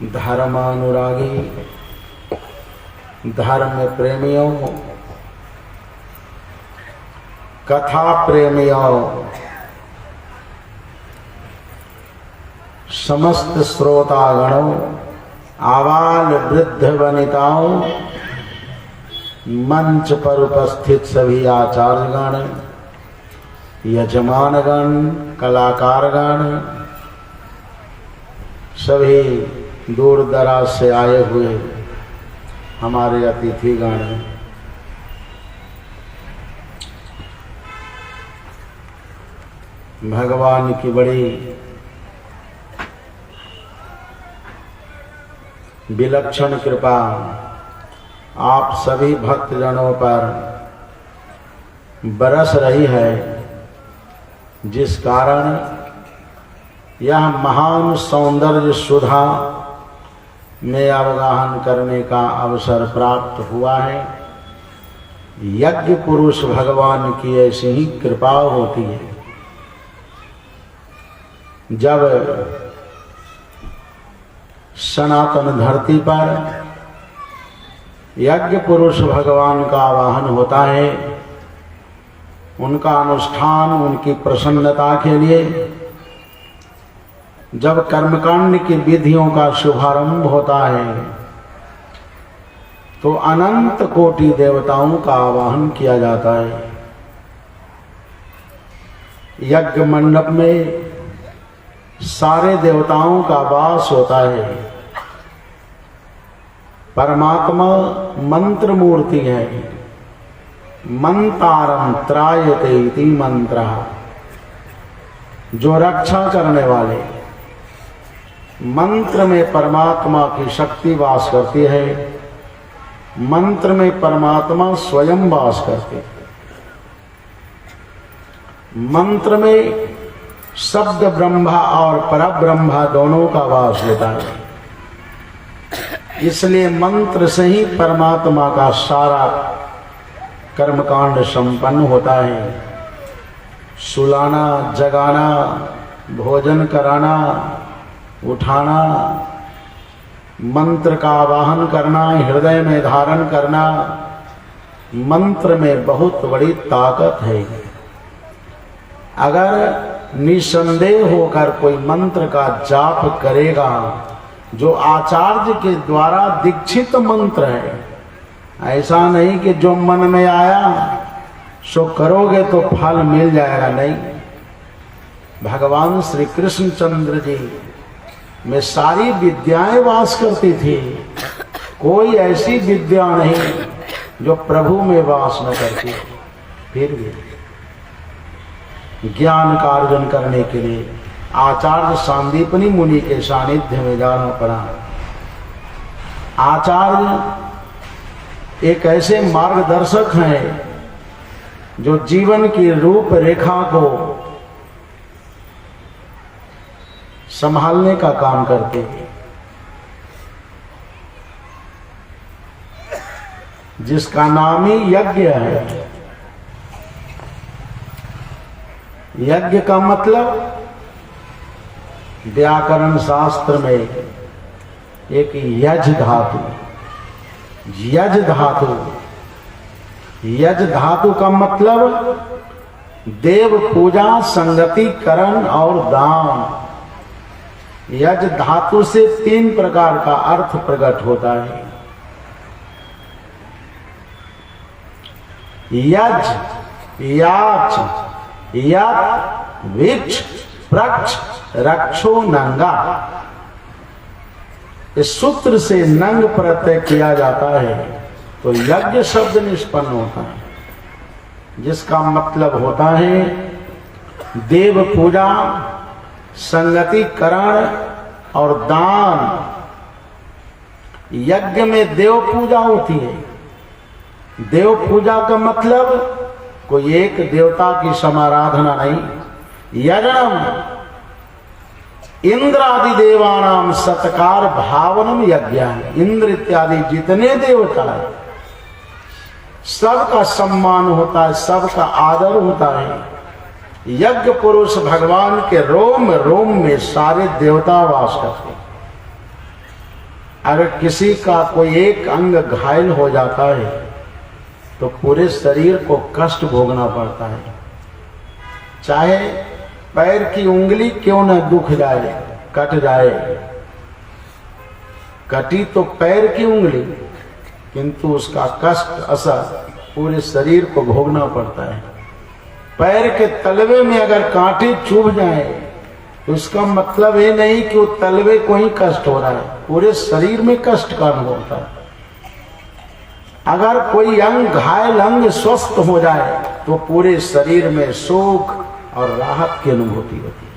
धर्मानुरागी, धर्म प्रेमियों, कथा प्रेमियों, समस्त श्रोतागणों, आबाल वृद्ध वनिताओं, मंच पर उपस्थित सभी आचार्यगण, यजमानगण, कलाकारगण, सभी दूर दराज से आए हुए हमारे अतिथिगण, भगवान की बड़ी विलक्षण कृपा आप सभी भक्तजनों पर बरस रही है, जिस कारण यह महान सौंदर्य सुधा में अवगाहन करने का अवसर प्राप्त हुआ है। यज्ञ पुरुष भगवान की ऐसी ही कृपा होती है। जब सनातन धरती पर यज्ञ पुरुष भगवान का आवाहन होता है, उनका अनुष्ठान, उनकी प्रसन्नता के लिए जब कर्मकांड की विधियों का शुभारंभ होता है तो अनंत कोटि देवताओं का आवाहन किया जाता है। यज्ञ मंडप में सारे देवताओं का वास होता है। परमात्मा मंत्र मूर्ति है। मंतारम त्रायते इति मंत्र, जो रक्षा करने वाले। मंत्र में परमात्मा की शक्ति वास करती है। मंत्र में परमात्मा स्वयं वास करते हैं। मंत्र में शब्द ब्रह्मा और परब्रह्मा दोनों का वास होता है। इसलिए मंत्र से ही परमात्मा का सारा कर्मकांड संपन्न होता है। सुलाना, जगाना, भोजन कराना, उठाना, मंत्र का आवाहन करना, हृदय में धारण करना, मंत्र में बहुत बड़ी ताकत है। अगर निसंदेह होकर कोई मंत्र का जाप करेगा, जो आचार्य के द्वारा दीक्षित मंत्र है, ऐसा नहीं कि जो मन में आया सो करोगे तो फल मिल जाएगा, नहीं। भगवान श्री कृष्ण चंद्र जी में सारी विद्याएं वास करती थी। कोई ऐसी विद्या नहीं जो प्रभु में वास न करती। फिर भी ज्ञान का अर्जन करने के लिए आचार्य सांदीपनी मुनि के सानिध्य में जाना पड़ा। आचार्य एक ऐसे मार्गदर्शक हैं जो जीवन की रूपरेखा को संभालने का काम करते हैं, जिसका नाम ही यज्ञ है। यज्ञ का मतलब व्याकरण शास्त्र में एक यज धातु, यज धातु, यज धातु का मतलब देव पूजा, संगतिकरण और दान। यज धातु से 3 प्रकार का अर्थ प्रकट होता है। यज, याच, यत, विक्ष, प्रक्ष, रक्षो, नंगा। इस सूत्र से नंग प्रत्यय किया जाता है तो यज्ञ शब्द निष्पन्न होता है, जिसका मतलब होता है देव पूजा, संगतिकरण और दान। यज्ञ में देव पूजा होती है। देव पूजा का मतलब कोई एक देवता की समाराधना नहीं। यज्ञम इंद्र आदि देवानाम सत्कार भावनम यज्ञ। इंद्र इत्यादि जितने देवता है सबका सम्मान होता है, सबका आदर होता है। यज्ञ पुरुष भगवान के रोम रोम में सारे देवता वास करते हैं। अगर किसी का कोई एक अंग घायल हो जाता है तो पूरे शरीर को कष्ट भोगना पड़ता है। चाहे पैर की उंगली क्यों न दुख जाए, कट जाए, कटी तो पैर की उंगली, किंतु उसका कष्ट असर पूरे शरीर को भोगना पड़ता है। पैर के तलवे में अगर कांटे चुभ जाए तो इसका मतलब ये नहीं कि वो तलवे को ही कष्ट हो रहा है, पूरे शरीर में कष्ट का अनुभव होता है। अगर कोई अंग घायल अंग स्वस्थ हो जाए तो पूरे शरीर में सुख और राहत की अनुभूति होती है।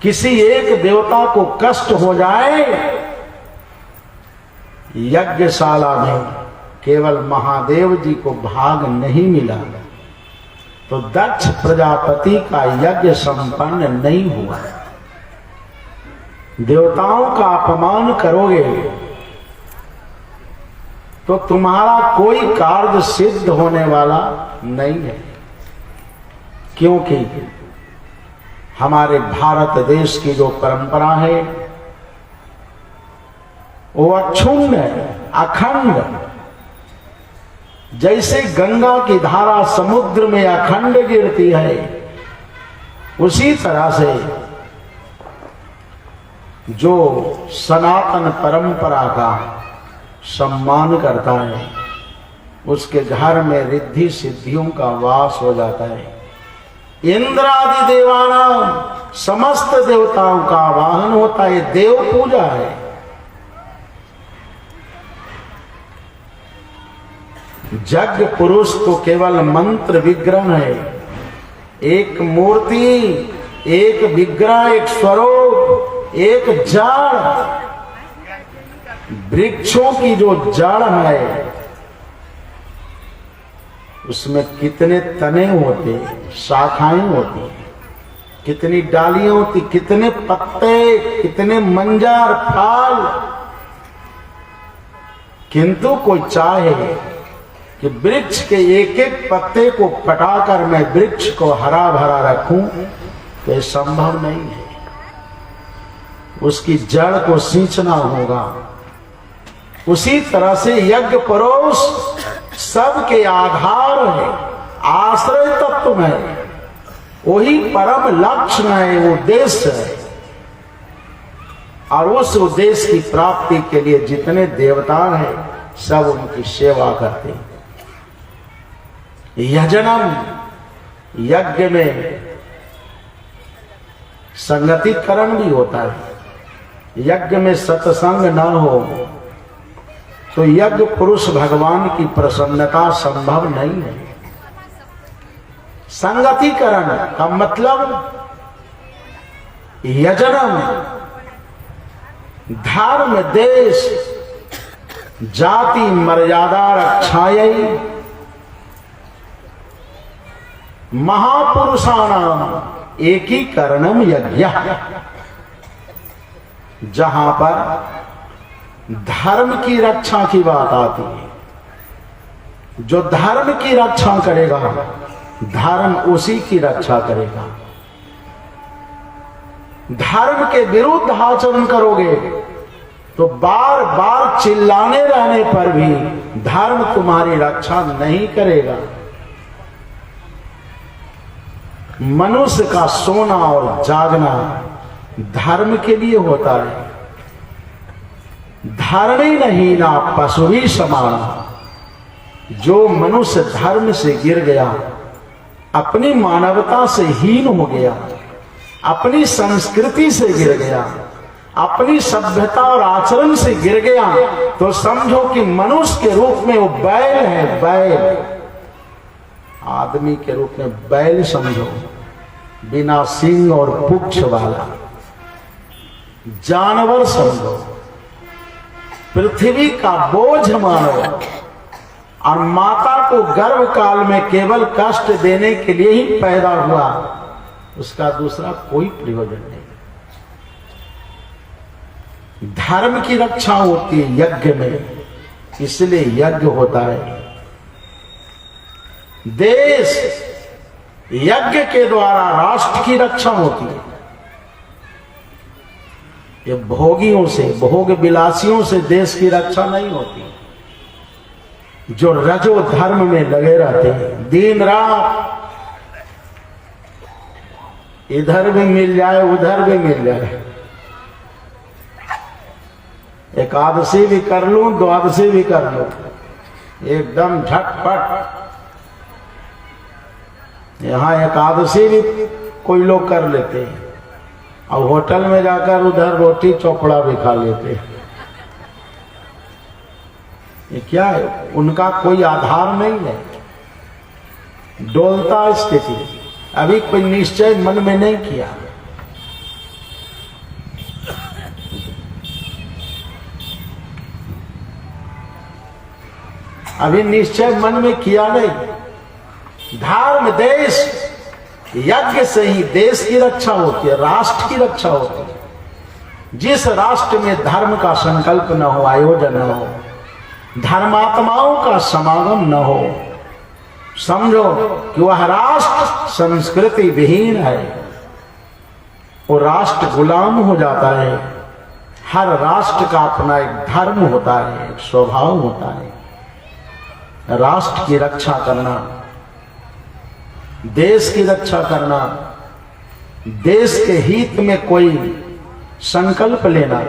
किसी एक देवता को कष्ट हो जाए, यज्ञशाला में केवल महादेव जी को भाग नहीं मिला तो दक्ष प्रजापति का यज्ञ संपन्न नहीं हुआ। देवताओं का अपमान करोगे तो तुम्हारा कोई कार्य सिद्ध होने वाला नहीं है, क्योंकि हमारे भारत देश की जो परंपरा है वो अक्षुण्ण है, अखंड। जैसे गंगा की धारा समुद्र में अखंड गिरती है, उसी तरह से जो सनातन परंपरा का सम्मान करता है उसके घर में रिद्धि सिद्धियों का वास हो जाता है। इंद्र आदि देवाना समस्त देवताओं का वाहन होता है, देव पूजा है। यज्ञ पुरुष तो केवल मंत्र विग्रह है, एक मूर्ति, एक विग्रह, एक स्वरूप, एक जड़। वृक्षों की जो जड़ है उसमें कितने तने होते, शाखाएं होती, कितनी डालियां होती, कितने पत्ते, कितने मंजर, फल। किंतु कोई चाहे कि वृक्ष के एक एक पत्ते को पटाकर मैं वृक्ष को हरा भरा रखूं तो ये संभव नहीं है। उसकी जड़ को सींचना होगा। उसी तरह से यज्ञ पुरुष सबके आधार है, आश्रय तत्व है, वही परम लक्ष्य है, उद्देश्य है। और उस उद्देश्य की प्राप्ति के लिए जितने देवता हैं सब उनकी सेवा करते हैं। यजनम, यज्ञ में संगतिकरण भी होता है। यज्ञ में सत्संग न हो तो यज्ञ पुरुष भगवान की प्रसन्नता संभव नहीं है। संगतिकरण का मतलब यजनम, धर्म, देश, जाति मर्यादा रक्षायै महापुरुषाणाम एकीकरणम यज्ञ। जहां पर धर्म की रक्षा की बात आती है, जो धर्म की रक्षा करेगा धर्म उसी की रक्षा करेगा। धर्म के विरुद्ध आचरण करोगे तो बार बार चिल्लाने रहने पर भी धर्म तुम्हारी रक्षा नहीं करेगा। मनुष्य का सोना और जागना धर्म के लिए होता है। धर्मी नहीं ना पशु ही समान। जो मनुष्य धर्म से गिर गया, अपनी मानवता से हीन हो गया, अपनी संस्कृति से गिर गया, अपनी सभ्यता और आचरण से गिर गया, तो समझो कि मनुष्य के रूप में वो बैल है। बैल, आदमी के रूप में बैल समझो, बिना सींग और पुच्छ वाला जानवर समझो, पृथ्वी का बोझ मानो, और माता को गर्भ काल में केवल कष्ट देने के लिए ही पैदा हुआ, उसका दूसरा कोई प्रयोजन नहीं। धर्म की रक्षा होती है यज्ञ में, इसलिए यज्ञ होता है। देश, यज्ञ के द्वारा राष्ट्र की रक्षा होती है। ये भोगियों से, भोग विलासियों से देश की रक्षा नहीं होती। जो रजो धर्म में लगे रहते हैं दिन रात, इधर भी मिल जाए उधर भी मिल जाए, एकादशी भी कर लूं द्वादशी भी कर लूं, एकदम झटपट। यहाँ एकादशी भी कोई लोग कर लेते हैं और होटल में जाकर उधर रोटी चोपड़ा भी खा लेते हैं। ये क्या है? उनका कोई आधार नहीं है, डोलता स्थिति, अभी कोई निश्चय मन में नहीं किया। अभी निश्चय मन में किया नहीं। धर्म देश यज्ञ से ही देश की रक्षा होती है, राष्ट्र की रक्षा होती है। जिस राष्ट्र में धर्म का संकल्प न हो, आयोजन न हो, धर्मात्माओं का समागम न हो, समझो कि वह राष्ट्र संस्कृति विहीन है, वो राष्ट्र गुलाम हो जाता है। हर राष्ट्र का अपना एक धर्म होता है, एक स्वभाव होता है। राष्ट्र की रक्षा करना, देश की रक्षा करना, देश के हित में कोई संकल्प लेना,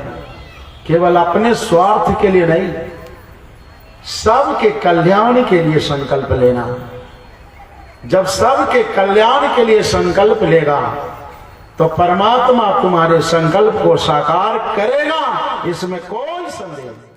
केवल अपने स्वार्थ के लिए नहीं, सबके कल्याण के लिए संकल्प लेना। जब सबके कल्याण के लिए संकल्प लेगा तो परमात्मा तुम्हारे संकल्प को साकार करेगा, इसमें कोई संदेह नहीं।